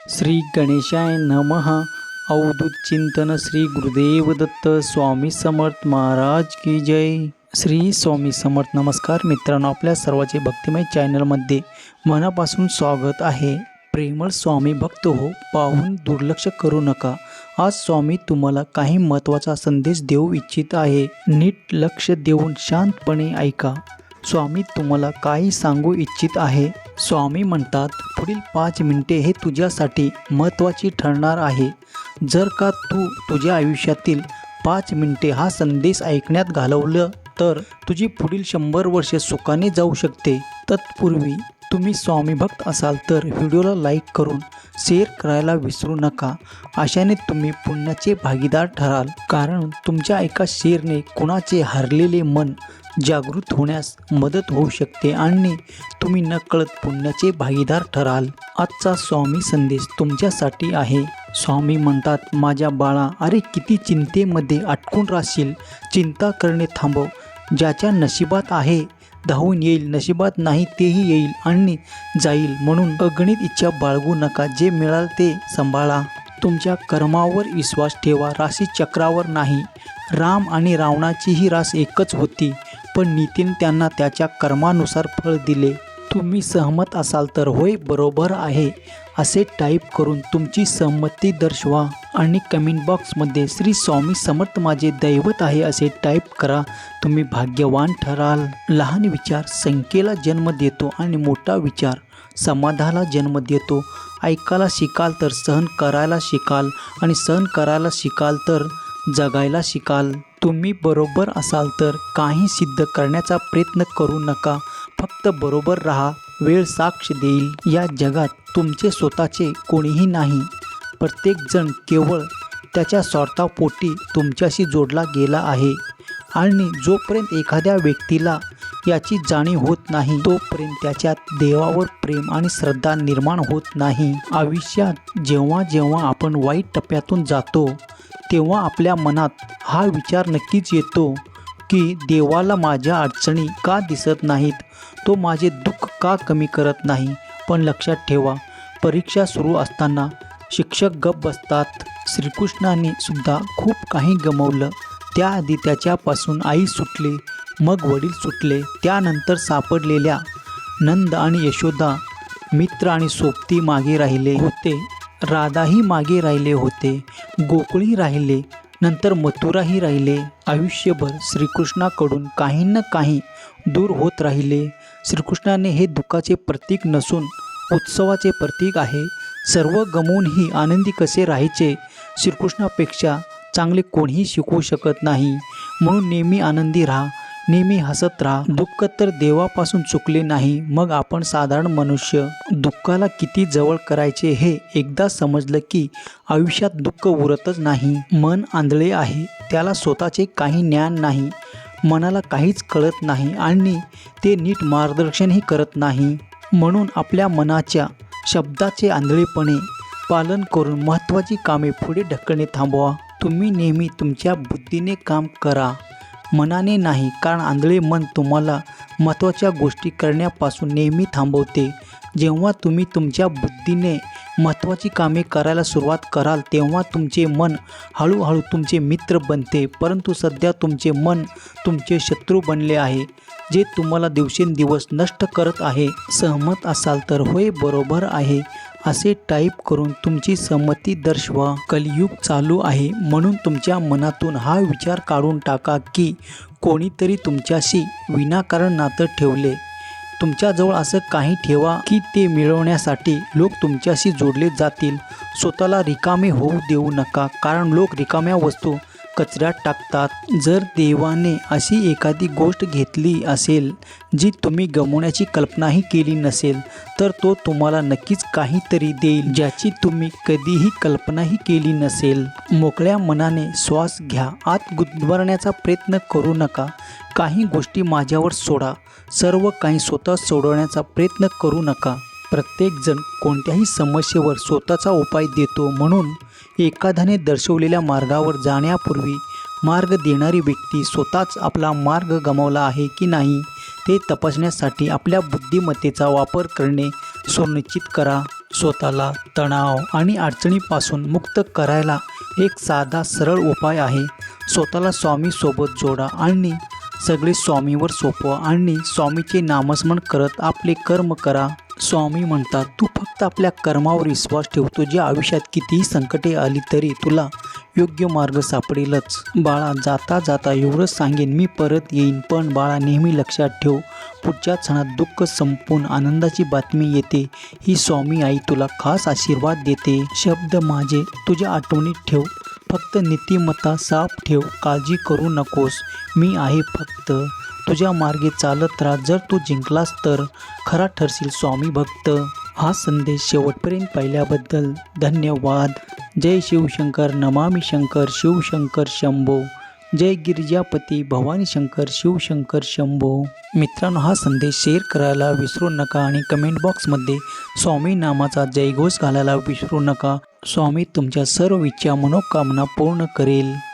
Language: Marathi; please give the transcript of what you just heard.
श्री गणेशाय नमः. अवधूत चिंतन श्री गुरुदेव दत्त स्वामी समर्थ महाराज की जय. श्री स्वामी समर्थ. नमस्कार मित्रांनो, आपल्या सर्वांचे भक्तिमय चॅनलमध्ये मनापासून स्वागत आहे. प्रेमळ स्वामी भक्त हो, पाहून दुर्लक्ष करू नका. आज स्वामी तुम्हाला काही महत्त्वाचा संदेश देऊ इच्छित आहे. नीट लक्ष देऊन शांतपणे ऐका. स्वामी तुम्हाला काही सांगू इच्छित आहे. स्वामी म्हणतात, पुढील 5 मिनिटे हे तुझ्यासाठी महत्त्वाची ठरणार आहे. जर का तू तुझ्या आयुष्यातील 5 मिनिटे हा संदेश ऐकण्यात घालवलं तर तुझी पुढील 100 वर्षे सुखाने जाऊ शकते. तत्पूर्वी तुम्ही स्वामी भक्त असाल तर व्हिडिओला लाईक करून शेअर करायला विसरू नका. अशाने तुम्ही पुण्याचे भागीदार ठराल, कारण तुमच्या एका शेअरने कुणाचे हरलेले मन जागृत होण्यास मदत होऊ शकते आणि तुम्ही नकळत पुण्याचे भागीदार ठराल. आजचा स्वामी संदेश तुमच्यासाठी आहे. स्वामी म्हणतात, माझ्या बाळा, अरे किती चिंतेमध्ये अटकून राहशील. चिंता करणे थांबव. ज्याच्या नशिबात आहे धावून येईल, नशिबात नाही तेही येईल आणि जाईल. म्हणून अगणित इच्छा बाळगू नका. जे मिळाल ते सांभाळा. तुमच्या कर्मावर विश्वास ठेवा, राशीचक्रावर नाही. राम आणि रावणाचीही रास एकच होती, पण नीतीने त्यांना त्याच्या कर्मानुसार फळ दिले. तुम्ही सहमत असाल तर होय बरोबर आहे असे टाईप करून तुमची सहमती दर्शवा आणि कमेंट बॉक्समध्ये श्री स्वामी समर्थ माझे दैवत आहे असे टाईप करा. तुम्ही भाग्यवान ठराल. लहान विचार संख्येला जन्म देतो आणि मोठा विचार समाधानाला जन्म देतो. ऐकायला शिकाल तर सहन करायला शिकाल आणि सहन करायला शिकाल तर जगायला शिकाल. तुम्ही बरोबर असाल तर काही सिद्ध करण्याचा प्रयत्न करू नका. फक्त बरोबर राहा. वेळ साक्ष देईल. या जगात तुमचे स्वतःचे कोणीही नाही. प्रत्येकजण केवळ त्याच्या स्वार्थापोटी तुमच्याशी जोडला गेला आहे आणि जोपर्यंत एखाद्या व्यक्तीला याची जाणीव होत नाही तोपर्यंत त्याच्यात देवावर प्रेम आणि श्रद्धा निर्माण होत नाही. आयुष्यात जेव्हा जेव्हा आपण वाईट टप्प्यातून जातो तेव्हा आपल्या मनात हा विचार नक्कीच येतो की देवाला माझ्या अडचणी का दिसत नाहीत, तो माझे दुःख का कमी करत नाही. पण लक्षात ठेवा, परीक्षा सुरू असताना शिक्षक गप्प बसतात. श्रीकृष्णाने सुद्धा खूप काही गमावलं. त्याआधी त्याच्यापासून आई सुटली, मग वडील सुटले. त्यानंतर सापडलेल्या नंद आणि यशोदा, मित्र आणि सोबती मागे राहिले होते. राधाही मागे राहिले होते. गोकुळही राहिले. नंतर मथुराही राहिले. आयुष्यभर श्रीकृष्णाकडून काही ना काही दूर होत राहिले. श्रीकृष्णाने हे दुःखाचे प्रतीक नसून उत्सवाचे प्रतीक आहे. सर्व गमवूनही आनंदी कसे राहायचे श्रीकृष्णापेक्षा चांगले कोणीही शिकवू शकत नाही. म्हणून नेहमी आनंदी राहा, नेहमी हसत राहा. दुःख तर देवापासून चुकले नाही, मग आपण साधारण मनुष्य. दुःखाला किती जवळ करायचे हे एकदा समजलं की आयुष्यात दुःख उरतच नाही. मन आंधळे आहे, त्याला स्वतःचे काही ज्ञान नाही. मनाला काहीच कळत नाही आणि ते नीट मार्गदर्शनही करत नाही. म्हणून आपल्या मनाच्या शब्दाचे आंधळेपणे पालन करून महत्त्वाची कामे पुढे ढकलणे थांबवा. तुम्ही नेहमी तुमच्या बुद्धीने काम करा, मनाने नाही, कारण आंधळे मन तुम्हाला महत्त्वाच्या गोष्टी करण्यापासून नेहमी थांबवते. जेव्हा तुम्ही तुमच्या बुद्धीने महत्त्वाची कामे करायला सुरुवात कराल तेव्हा तुमचे मन हळूहळू तुमचे मित्र बनते. परंतु सध्या तुमचे मन तुमचे शत्रू बनले आहे, जे तुम्हाला दिवसेंदिवस नष्ट करत आहे. सहमत असाल तर होय बरोबर आहे असे टाईप करून तुमची सहमती दर्शवा. कलियुग चालू आहे, म्हणून तुमच्या मनातून हा विचार काढून टाका की कोणीतरी तुमच्याशी विनाकारण नातं ठेवले. तुमच्याजवळ असं काही ठेवा की ते मिळवण्यासाठी लोक तुमच्याशी जोडले जातील. स्वतःला रिकामे होऊ देऊ नका, कारण लोक रिकाम्या वस्तू कचऱ्यात टाकतात. जर देवाने अशी एखादी गोष्ट घेतली असेल जी तुम्ही गमवण्याची कल्पनाही केली नसेल तर तो तुम्हाला नक्कीच काहीतरी देईल ज्याची तुम्ही कधीही कल्पनाही केली नसेल. मोकळ्या मनाने श्वास घ्या. आत गुदमरण्याचा प्रयत्न करू नका. काही गोष्टी माझ्यावर सोडा. सर्व काही स्वतः सोडवण्याचा प्रयत्न करू नका. प्रत्येकजण कोणत्याही समस्येवर स्वतःचा उपाय देतो. म्हणून एखाद्याने दर्शवलेल्या मार्गावर जाण्यापूर्वी मार्ग देणारी व्यक्ती स्वतःच आपला मार्ग गमावला आहे की नाही ते तपासण्यासाठी आपल्या बुद्धिमत्तेचा वापर करणे सुनिश्चित करा. स्वतःला तणाव आणि अडचणीपासून मुक्त करायला एक साधा सरळ उपाय आहे. स्वतःला स्वामीसोबत जोडा आणि सगळे स्वामीवर सोपवा आणि स्वामीचे नामस्मरण करत आपले कर्म करा. स्वामी म्हणतात, तू फक्त आपल्या कर्मावर विश्वास ठेव. तुझ्या आयुष्यात कितीही संकटे आली तरी तुला योग्य मार्ग सापडेलच. बाळा, जाता जाता एवढंच सांगेन, मी परत येईन. पण बाळा, नेहमी लक्षात ठेव, पुढच्या क्षणात दुःख संपून आनंदाची बातमी येते. ही स्वामी आई तुला खास आशीर्वाद देते. शब्द माझे तुझ्या आठवणीत ठेव. फक्त नीतिमत्ता साफ ठेव. काळजी करू नकोस. मी आहे फक्त. तुझ्या मार्गे चालत राहा. जर तू जिंकलास तर खरा ठरशील स्वामी भक्त. हा संदेश शेवटपर्यंत पाहिल्याबद्दल धन्यवाद. जय शिवशंकर. नमामि शंकर. शिवशंकर शंभो. जय गिरिजापती भवानी शंकर. शिवशंकर शंभो. मित्रांनो, हा संदेश शेअर करायला विसरू नका आणि कमेंट बॉक्समध्ये स्वामी नामाचा जयघोष घालायला विसरू नका. स्वामी तुमच्या सर्व इच्छा मनोकामना पूर्ण करेल.